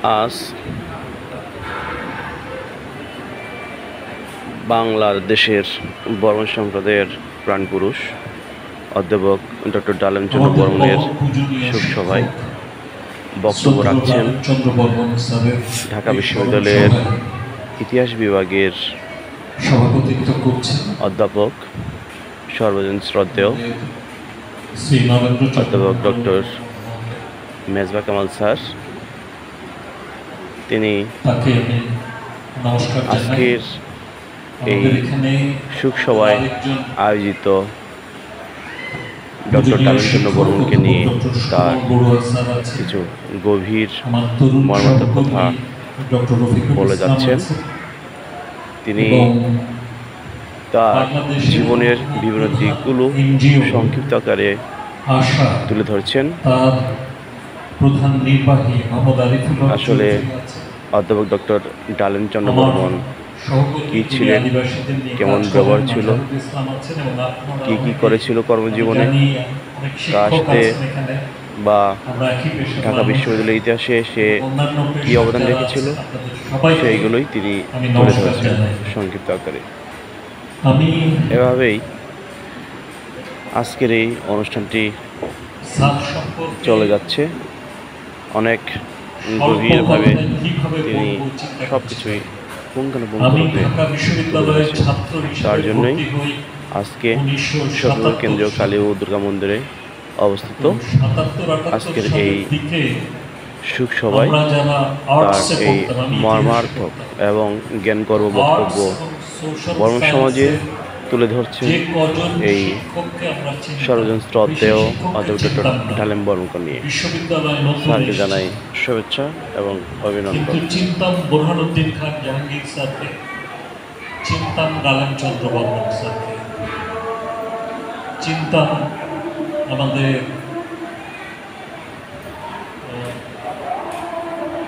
আজ বাংলাদেশের বর্মণ সম্প্রদায়ের প্রাণপুরুষ অধ্যাপক ডক্টর ডালেম চন্দ্র বর্মণের শোকসভায় বক্তব্য রাখছেন ঢাকা বিশ্ববিদ্যালয়ের ইতিহাস বিভাগের সভাপতিত্ব করছেন অধ্যাপক সর্বজন শ্রদ্ধেয় অধ্যাপক ডক্টর মেজবা কামাল স্যার। তিনি আজকের এই শোকসভায় আয়োজিত ডক্টর ডালেম চন্দ্র বর্মণকে নিয়ে তার কিছু গভীর মর্মান্তিক কথা বলে যাচ্ছেন। তিনি তার জীবনের বিভিন্ন দিকগুলো সংক্ষিপ্ত আকারে তুলে ধরছেন। আসলে অধ্যাপক ডক্টর ডালেম চন্দ্র বর্মণ কী ছিলেন, কেমন ব্যবহার ছিল, কি করেছিল কর্মজীবনে, কার সাথে বা ঢাকা বিশ্ববিদ্যালয়ের ইতিহাসে সে কী অবদান রেখেছিল, সেইগুলোই তিনি তুলে ধরেছেন সংক্ষিপ্ত আকারে। এভাবেই আজকের এই অনুষ্ঠানটি চলে যাচ্ছে। অনেক গভীরভাবে তিনি সব কিছুই পুঙ্খানুপুঙ্খরূপে তার জন্যই আজকে শহীদ কেন্দ্রীয় কালী ও দুর্গা মন্দিরে অবস্থিত আজকের এই শোকসভায় তার এই মর্মার্থক এবং জ্ঞানগর্ভ বক্তব্য বর্মণ সমাজে তুলে ধরছে এই সর্বজন শ্রদ্ধেয় অধ্যাপক ডক্টর ডালেম বর্মণকে নিয়ে। স্যারকে জানাই শুভেচ্ছা এবং অভিনন্দন। চিন্তাম বুরহানুদ্দিন খান জাহাঙ্গীর স্যারকে, চিন্তাম ডালেম চন্দ্র বর্মণ স্যারকে, চিন্তাম আমাদের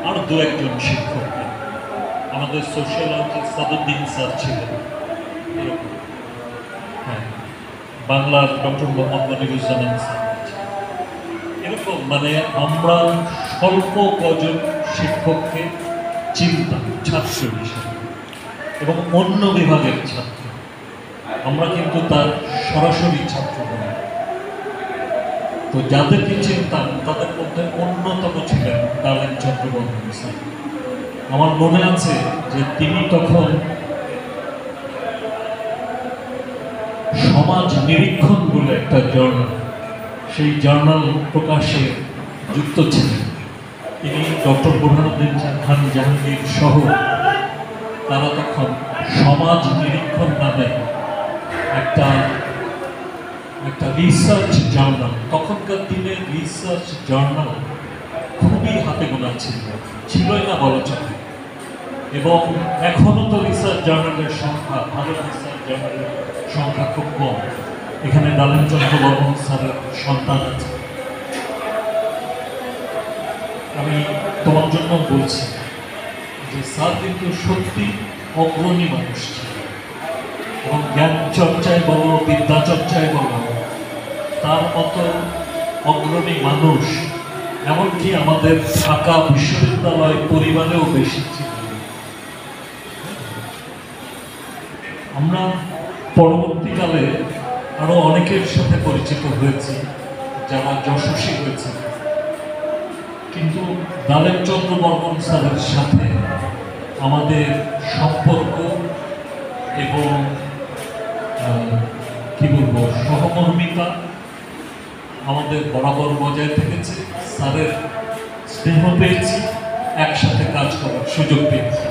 আরো দু একজন শিক্ষককে, আমাদের সোশিয়োলজি সাদুদ্দিন স্যার ছিলেন, হ্যাঁ, বাংলার ডক্টর মোহাম্মদ মনিরুজ্জামান স্যার, এরকম মানে আমরা স্বল্প কজন শিক্ষককে চিন্তাম ছাত্র হিসেবে এবং অন্য বিভাগের ছাত্র। আমরা কিন্তু তার সরাসরি ছাত্র নই। তো যাদেরকে চিনতাম তাদের মধ্যে অন্যতম ছিলেন ডালেম চন্দ্র বর্মণ স্যার। আমার মনে আছে যে তিনি তখন সমাজ নিরীক্ষণ বলে একটা জার্নাল, সেই জার্নাল প্রকাশে যুক্ত ছিলেন। তিনি ডক্টর বুরহানুদ্দিন খান জাহাঙ্গীর সহ তারা তখন সমাজ নিরীক্ষণ নামে একটা রিসার্চ জার্নাল, তখনকার দিনে রিসার্চ জার্নাল খুবই হাতে গোনা ছিলই না বলা চলে। এবং এখনো তো রিসার্চ জার্নালের সংখ্যা, ভালো রিসার্চ জার্নালের সংখ্যা খুব কম। এখানে ডালেম চন্দ্র বর্মণ স্যারের সন্তান আছে। আমি তোমার জন্য বলছি যে স্যার কিন্তু সত্যি অগ্রণী মানুষ ছিল এবং জ্ঞান চর্চায় বলো, বিদ্যা চর্চায় বলো, তার মতো অগ্রণী মানুষ এমনকি আমাদের ঢাকা বিশ্ববিদ্যালয় পরিবারেও বেশি ছিল। আমরা পরবর্তীকালে আরো অনেকের সাথে পরিচিত হয়েছি যারা যশস্বী হয়েছে, কিন্তু ডালেম চন্দ্র বর্মণ স্যারের সাথে আমাদের সম্পর্ক এবং কি বলবো সহমর্মিতা আমাদের বরাবর বজায় থেকেছে। স্যারের স্নেহ পেয়েছি, একসাথে কাজ করার সুযোগ পেয়েছি।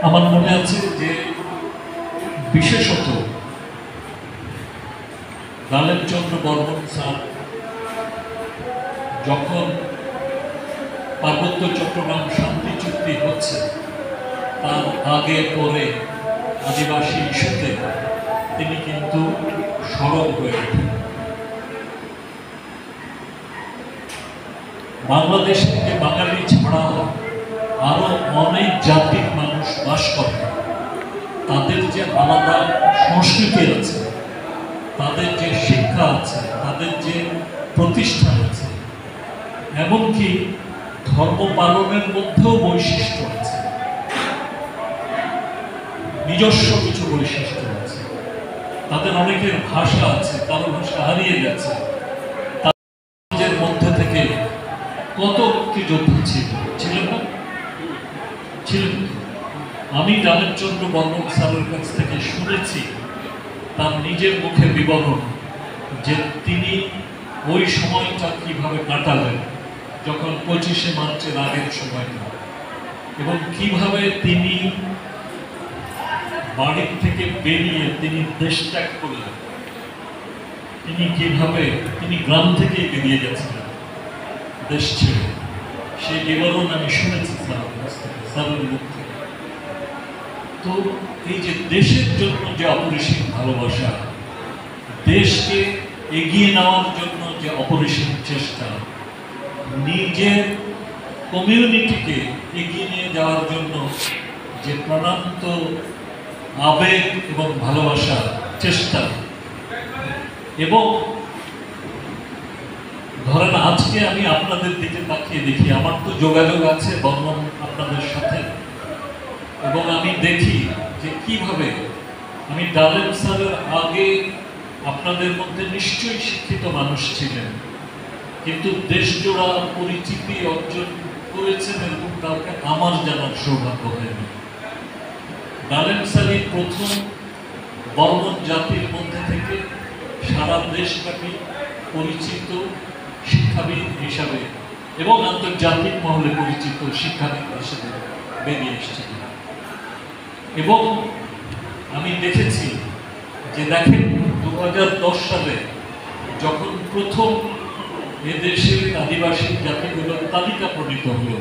আমার মনে আছে যে বিশেষত ডালেম চন্দ্র বর্মণ স্যার যখন পার্বত্য চট্টগ্রাম শান্তি চুক্তি হচ্ছে তার আগে পরে আদিবাসী ইস্যুতে তিনি কিন্তু সরব হয়ে ওঠেন। বাংলাদেশে যে বাঙালি ছাড়াও আরো অনেক জাতির মানুষ বাস করে, তাদের যে আলাদা সংস্কৃতি আছে, তাদের যে শিক্ষা আছে, তাদের যে প্রতিষ্ঠান আছে, এমনকি ধর্ম পালনের মধ্যেও বৈশিষ্ট্য আছে, নিজস্ব কিছু বৈশিষ্ট্য আছে। তাদের অনেকের ভাষা আছে, কারো ভাষা হারিয়ে গেছে। তাদের মধ্যে থেকে কত মুক্তিযোদ্ধা ছিলেন না? ছিলেন। আমি ডালেমচন্দ্র বর্মন স্যারের কাছ থেকে শুনেছি তার নিজের মুখে বিবরণ যে তিনি ওই সময়টা কিভাবে কাটালেন, যখন 25শে মার্চের আগের সময়টা, এবং কিভাবে তিনি বাড়ির থেকে বেরিয়ে তিনি দেশ ত্যাগ করলেন। তিনি গ্রাম থেকে বেরিয়ে গেছিলেন দেশ ছেড়ে। সেই বিবরণ আমি শুনেছি স্যারের কাছ থেকে, স্যারের মুখ থেকে। তো এই যে দেশের জন্য যে অপরিসীম ভালোবাসা, দেশকে এগিয়ে নেওয়ার জন্য যে অপরিসীম চেষ্টা, নিজের কমিউনিটিকে এগিয়ে নিয়ে যাওয়ার জন্য যে প্রাণান্ত আবেগ এবং ভালোবাসা, চেষ্টা, এবং ধরেন আজকে আমি আপনাদের দিকে তাকিয়ে দেখি, আমার তো যোগাযোগ আছে বর্মন আপনাদের সাথে, এবং আমি দেখি যে কিভাবে আমি ডালেম স্যারের আগে আপনাদের মধ্যে নিশ্চয়ই শিক্ষিত মানুষ ছিলেন, কিন্তু দেশজোড়া পরিচিতি অর্জন করেছেন এরকম কাউকে আমার জানার সৌভাগ্য হয়নি। ডালেম স্যারই প্রথম বর্মন জাতির মধ্যে থেকে সারা দেশব্যাপী পরিচিত শিক্ষাবিদ হিসাবে এবং আন্তর্জাতিক মহলে পরিচিত শিক্ষাবিদ হিসেবে বেরিয়ে এসেছিলেন। এবং আমি দেখেছি যে দেখেন 2010 সালে যখন প্রথম এদেশের আদিবাসী জাতিগুলোর তালিকা প্রণীত হল,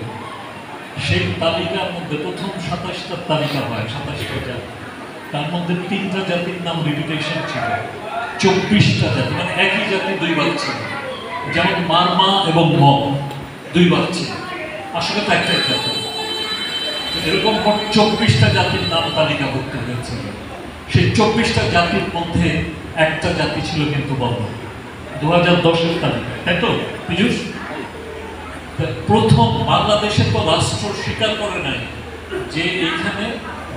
সেই তালিকার মধ্যে প্রথম 27টা তালিকা হয়, 27টা জাতি, তার মধ্যে 3টা জাতির নাম রিপিটেশন ছিল, 24টা জাতি, মানে একই জাতি দুইবার ছিল, যেমন মারমা এবং মগ দুইবার ছিল, আসলে তো একটাই জাতি। এরকম 24টা জাতির নাম তালিকাভুক্ত হয়েছিল। সেই 24টা জাতির মধ্যে একটা জাতি ছিল কিন্তু বর্মন, 2010-এর তালিকায়, তাই তো পীযূষ? প্রথম বাংলাদেশে তো রাষ্ট্র স্বীকার করে নাই যে এইখানে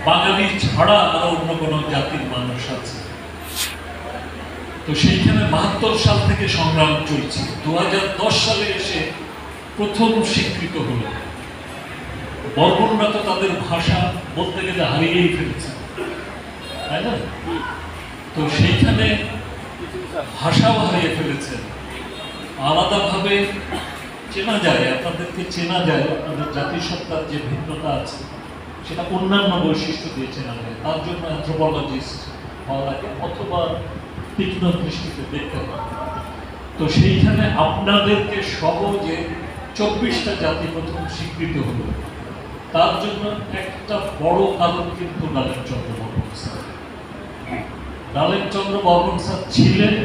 বাঙালি ছাড়া আরো অন্য কোনো জাতির মানুষ আছে। তো সেইখানে 72 সাল থেকে সংগ্রাম চলছে, 2010 সালে এসে প্রথম স্বীকৃত হলো। বর্মনরা তো তাদের ভাষা বলতে গেলে হারিয়েই ফেলেছে, তাই না? তো সেইখানে ভাষাও হারিয়ে ফেলেছে, আলাদাভাবে চেনা যায়, আপনাদেরকে চেনা যায়, আপনাদের জাতিসত্তার যে ভিন্নতা আছে সেটা অন্যান্য বৈশিষ্ট্য দিয়ে চেনা যায়। তার জন্য অ্যানথ্রোপোলজিস্ট হওয়া লাগে অথবা তীক্ষ্ণ দৃষ্টিতে দেখতে হবে। তো সেইখানে আপনাদেরকে সহ যে 24টা জাতি প্রথম স্বীকৃত হলো, তার জন্য একটা বড় কারণ কিন্তু ডালেমচন্দ্র বর্মন স্যার। ডালেমচন্দ্র বর্মন স্যার ছিলেন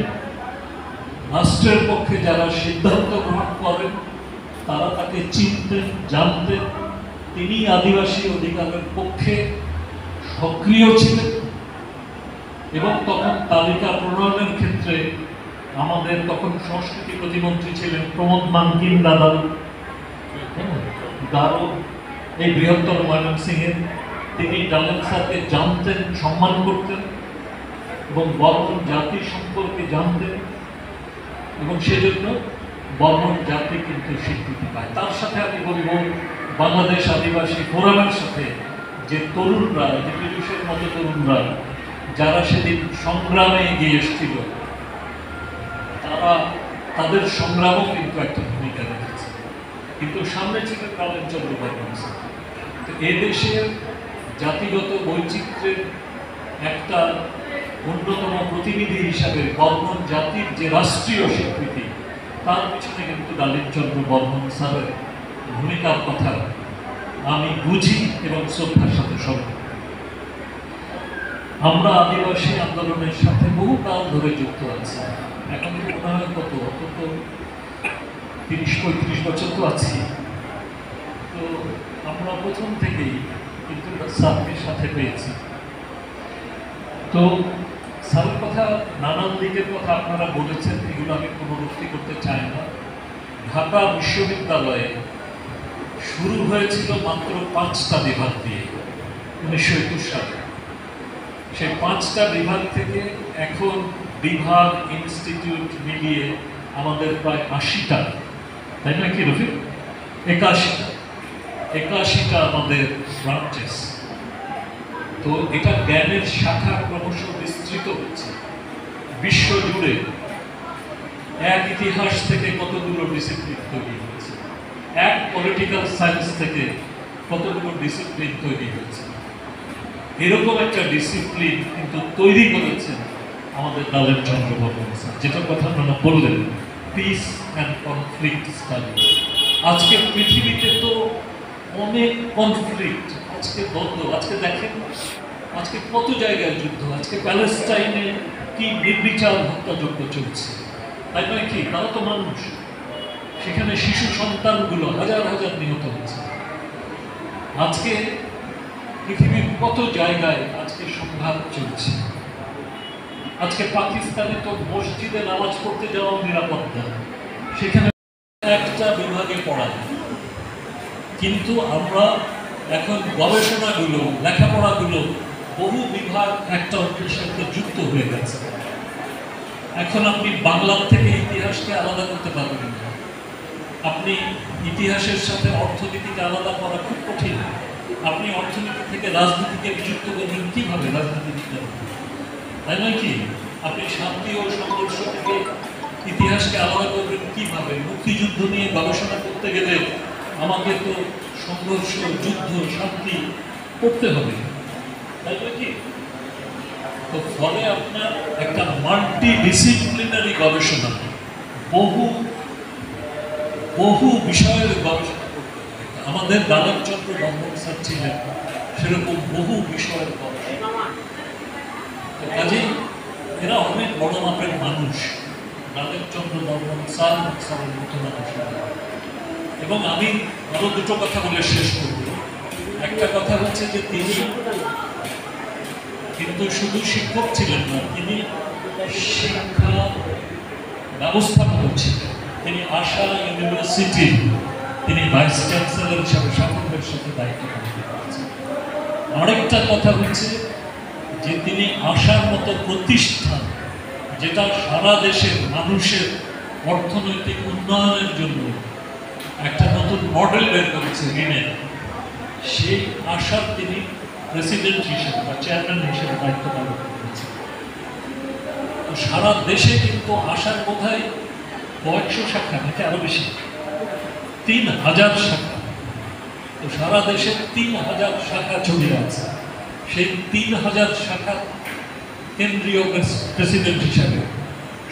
রাষ্ট্রের পক্ষে যারা সিদ্ধান্ত গ্রহণ করেন তারা তাকে চিনতেন, জানতেন। তিনি আদিবাসী অধিকারের পক্ষে সক্রিয় ছিলেন এবং তখন তালিকা প্রণয়নের ক্ষেত্রে আমাদের তখন সংস্কৃতি প্রতিমন্ত্রী ছিলেন প্রমোদ মানকিন দাদা, গারো, এই বৃহত্তর ময়মনসিংহের। তিনি ডালেম স্যারকে জানতেন, সম্মান করতেন এবং বর্মন জাতি সম্পর্কে জানতেন, এবং সেজন্য বর্মন জাতি কিন্তু স্বীকৃতি পায়। তার সাথে আমি বলব বাংলাদেশ আদিবাসী ফোরামের সাথে যে তরুণরা, যে পীযূষের মতো তরুণরা যারা সেদিন সংগ্রামে এগিয়ে এসেছিল, তারা তাদের সংগ্রামও কিন্তু একটা ভূমিকা রেখেছে। কিন্তু সামনে ছিলেন ডালেমচন্দ্র বর্মন স্যার। তো এদেশের জাতিগত বৈচিত্র্যের একটা অন্যতম প্রতিনিধি হিসাবে বর্মন জাতির যে রাষ্ট্রীয় স্বীকৃতি, তার পিছনে কিন্তু ডালেমচন্দ্র বর্মন স্যারের ভূমিকার কথা আমি বুঝি এবং শ্রদ্ধার সাথে স্মরণ। আমরা আদিবাসী আন্দোলনের সাথে বহুকাল ধরে যুক্ত আছি, এখন তো মনে হয় কত 30-35 বছর তো আছি। তো আমরা প্রথম থেকেই কিন্তু স্যারকে সাথে পেয়েছি। তো স্যারের কথা, নানান দিকের কথা আপনারা বলেছেন, এগুলো আমি পুনরুক্তি করতে চাই না। ঢাকা বিশ্ববিদ্যালয়ে শুরু হয়েছিল মাত্র 5টা বিভাগ দিয়ে 1921 সালে। সেই 5টা বিভাগ থেকে এখন বিভাগ ইনস্টিটিউট মিলিয়ে আমাদের প্রায় 80টা, তাই না কি রফিক? 81টা আমাদের ব্রাঞ্চেস। তো এটা জ্ঞানের শাখা ক্রমশ বিস্তৃত হচ্ছে বিশ্ব জুড়ে। এক ইতিহাস থেকে কতগুলো ডিসিপ্লিন তৈরি হয়েছে, এক পলিটিক্যাল সায়েন্স থেকে কতগুলো ডিসিপ্লিন তৈরি হয়েছে। এরকম একটা ডিসিপ্লিন কিন্তু তৈরি করেছেন আমাদের ডালের চন্দ্র বর্মন স্যার, যেটার কথা আপনারা বললেন, পিস অ্যান্ড কনফ্লিক্ট স্টাডিজ। আজকে পৃথিবীতে তো অনেক কনফ্লিক্ট, আজকে দ্বন্দ্ব, আজকে দেখেন আজকে কত জায়গায় যুদ্ধ, আজকে প্যালেস্টাইনে কি নির্বিচার হত্যাযজ্ঞ চলছে, তাই নয় কি? তারা তো মানুষ, সেখানে শিশু সন্তানগুলো হাজার হাজার নিহত হচ্ছে। আজকে পৃথিবীর কত জায়গায় আজকে সংঘাত চলছে। আজকে পাকিস্তানে তো মসজিদে নামাজ পড়তে যাওয়া নিরাপদ না, সেখানে একটা বিভাগে পড়া। কিন্তু আমরা এখন গবেষণাগুলো, লেখাপড়াগুলো বহু বিভাগ একটা অন্যের সাথে যুক্ত হয়ে গেছে। এখন আপনি বাংলার থেকে ইতিহাসকে আলাদা করতে পারবেন না। আপনি ইতিহাসের সাথে অর্থনীতিকে আলাদা করা খুব কঠিন। আপনি অর্থনীতি থেকে রাজনীতিকে বিযুক্ত করবেন কীভাবে? রাজনীতিবিদ্যা, তাই নয় কি? আপনি শান্তি ও সংঘর্ষ থেকে ইতিহাসকে আলাদা করবেন কীভাবে? মুক্তিযুদ্ধ নিয়ে গবেষণা করতে গেলে আমাকে তো সংঘর্ষ, যুদ্ধ, শান্তি করতে হবে, তাই নয় কি? তো ফলে আপনার একটা মাল্টি ডিসিপ্লিনারি গবেষণা, বহু বিষয়ের গবেষণা করতে হবে। আমাদের ডালের চন্দ্র বর্মন স্যার ছিলেন সেরকম বহু বিষয়ের গবেষণা। কাজেই এরা অনেক বড় মাপের মানুষ, ডালের চন্দ্র বর্মন স্যারের মতো মানুষ। এবং আমি আরো দুটো কথা বলে শেষ করব। একটা কথা হচ্ছে যে তিনি কিন্তু শুধু শিক্ষক ছিলেন না, তিনি শিক্ষা ব্যবস্থাপক ছিলেন। তিনি আশা ইউনিভার্সিটির তিনি ভাইস চ্যান্সেলর হিসাবে সাফল্যের সাথে দায়িত্ব পালন করেছেন। আরেকটা কথা হচ্ছে যে তিনি আশার মতো প্রতিষ্ঠান, যেটা সারা দেশের মানুষের অর্থনৈতিক উন্নয়নের জন্য একটা নতুন মডেল বের করেছে ঋণের, সেই আশার তিনি প্রেসিডেন্ট হিসেবে বা চেয়ারম্যান হিসেবে দায়িত্ব পালন করেছেন। তো সারা দেশে কিন্তু আশার বোধহয় কয়েকশো শাখা নাকি আরো বেশি, 3000 শাখা। তো সারা দেশে 3000 শাখা ছড়িয়ে আছে। সেই 3000 শাখা কেন্দ্রীয় প্রেসিডেন্ট হিসাবে,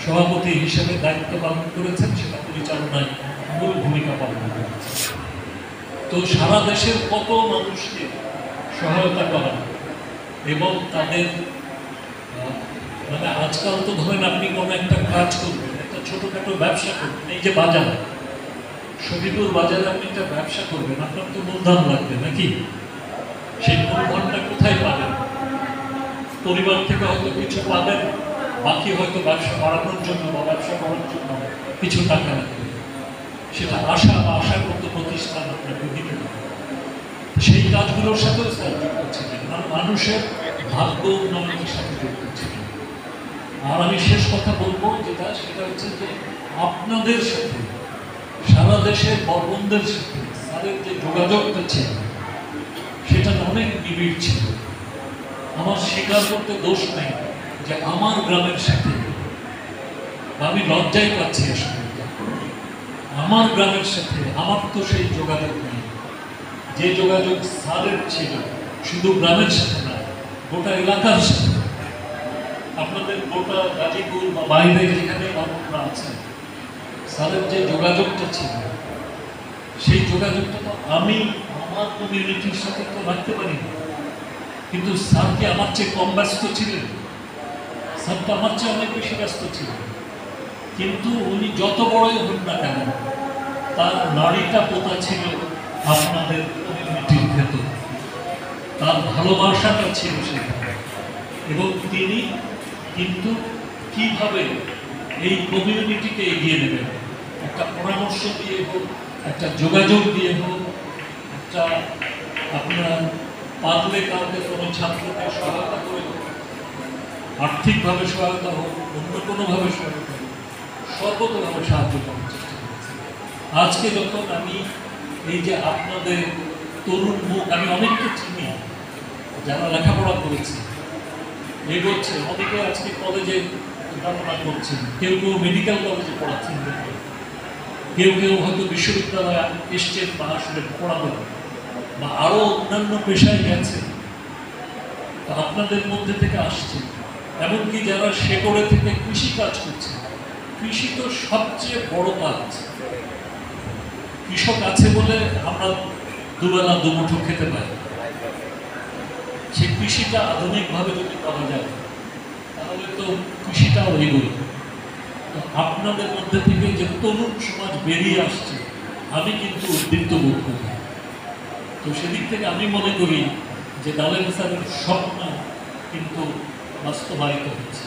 সভাপতি হিসেবে দায়িত্ব পালন করেছেন, সেটা পরিচালনায় মূল ভূমিকা পালন করেছেন। তো সারা দেশের কত মানুষকে সহায়তা করা এবং তাদের মানে আজকাল তো ধরেন আপনি কোনো একটা কাজ করবেন, একটা ছোটোখাটো ব্যবসা করবেন, এই যে বাজার, শহীদুর বাজারে আপনি একটা ব্যবসা করবেন, আপনার তো মূলধন লাগবে নাকি? সেই মূলধনটা কোথায় পাবেন? পরিবার থেকে হয়তো কিছু পাবেন, বাকি হয়তো ব্যবসা বাড়ানোর জন্য বা ব্যবসা করার জন্য কিছু টাকা লাগবে। সেটা আশা বা আশার মতো প্রতিষ্ঠান আপনাকে দিতে হবে। সেই কাজগুলোর সাথেও স্যার যুক্ত ছিলেন, মানুষের ভাগ্য উন্নয়নের সাথে যুক্ত ছিলেন। আর আমি শেষ কথা বলবো যেটা, সেটা হচ্ছে যে আপনাদের সাথে, সারা দেশের বর্মনদের সাথে স্যারের যে যোগাযোগটা ছিল সেটা অনেক নিবিড় ছিল। আমার স্বীকার করতে দোষ নেই যে আমার গ্রামের সাথে, আমি লজ্জাই পাচ্ছি আসলে, আমার গ্রামের সাথে আমার তো সেই যোগাযোগ নেই। যে যোগাযোগ স্যারের ছিল শুধু গ্রামের সাথে না, গোটা এলাকার সাথে, আপনাদের গোটা গাজীপুর বা বাইরে যেখানে বর্মনরা আছেন, স্যারের যে যোগাযোগটা ছিল সেই যোগাযোগটা তো আমি আমার কমিউনিটির সাথে তো রাখতে পারি না। কিন্তু স্যার কি আমার চেয়ে কম ব্যস্ত ছিলেন? স্যার তো আমার চেয়ে অনেক বেশি ব্যস্ত ছিলেন। কিন্তু উনি যত বড়ই হন না কেন, তার নাড়িটা পোতা ছিল আপনাদের কমিউনিটির ভেতর, তার ভালোবাসাটা ছিল সেখানে। এবং তিনি কিন্তু কিভাবে এই কমিউনিটিকে এগিয়ে নেবেন, একটা পরামর্শ দিয়ে হোক, একটা যোগাযোগ দিয়ে হোক, একটা আপনার পারলে কাউকে কোনো ছাত্রকে সহায়তা করে হোক, আর্থিকভাবে সহায়তা হোক, অন্য কোনোভাবে সহায়তা হোক, সর্বতভাবে সাহায্য করার চেষ্টা করেছি। আজকে যখন আমি এই যে আপনাদের তরুণ মুখ, আমি অনেককে চিনি যারা লেখাপড়া করেছে, এগোচ্ছে, অনেকে আজকে কলেজে লেখাপড়া করছেন, কেউ কেউ মেডিকেল কলেজে পড়াচ্ছেন, কেউ কেউ হয়তো বিশ্ববিদ্যালয়ে এসছেন বা আসলে পড়াবেন বা আরও অন্যান্য পেশায় গেছে। তো আপনাদের মধ্যে থেকে আসছে, এমনকি যারা শেকড়ে থেকে কৃষি কাজ করছে। কৃষি তো সবচেয়ে বড় কাজ। কৃষক আছে বলে আমরা দুবেলা দুমুঠো খেতে পাই। সেই কৃষিটা আধুনিকভাবে যদি করা যায় তাহলে তো কৃষিটাও এগোবে। তো আপনাদের মধ্যে থেকে যে তরুণ সমাজ বেরিয়ে আসছে, আমি কিন্তু উদ্দীপ্ত বোধ করি। তো সেদিক থেকে আমি মনে করি যে ডালেম স্যারের স্বপ্ন কিন্তু বাস্তবায়িত হচ্ছে।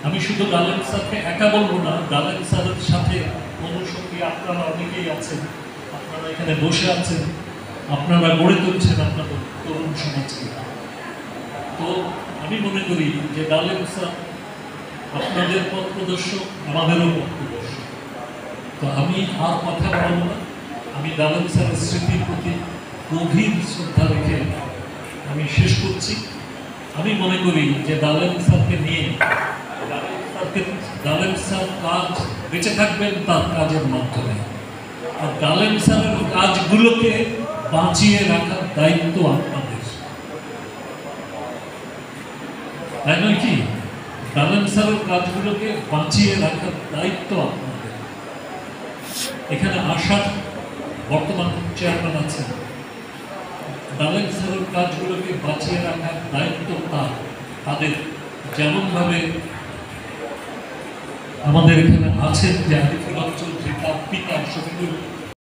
আমি শুধু ডালেম স্যারকে একা বলবো না, ডালেম স্যারের সাথে অনুষঙ্গী আপনারা অনেকেই আছেন, আপনারা এখানে বসে আছেন, আপনারা গড়ে তুলছেন আপনাদের তরুণ সমাজকে। তো আমি মনে করি যে ডালেম স্যার আপনাদের পথ প্রদর্শক, আমাদেরও পথ প্রদর্শক। তো আমি আর কথা বলবো না, আমি ডালেম স্যারের স্মৃতির প্রতি গভীর শ্রদ্ধা রেখে আমি শেষ করছি। আমি মনে করি যে ডালেম স্যারকে নিয়ে ডালেম স্যার কাজ বেঁচে থাকবেন তার কাজের মাধ্যমে, আর ডালেম স্যারের কাজগুলোকে বাঁচিয়ে রাখার দায়িত্ব আপনাদের, তাই নয় কি? ডালেম স্যারের কাজগুলোকে বাঁচিয়ে রাখার দায়িত্ব আপনাদের। এখানে আসার বর্তমান চেয়ারম্যান আছেন, ডালেম স্যারের কাজগুলোকে বাঁচিয়ে রাখার দায়িত্ব তাদের। যেমনভাবে আমাদের এখানে আছেন যে আরিফুল হক চৌধুরী, তার পিতা শফিকুল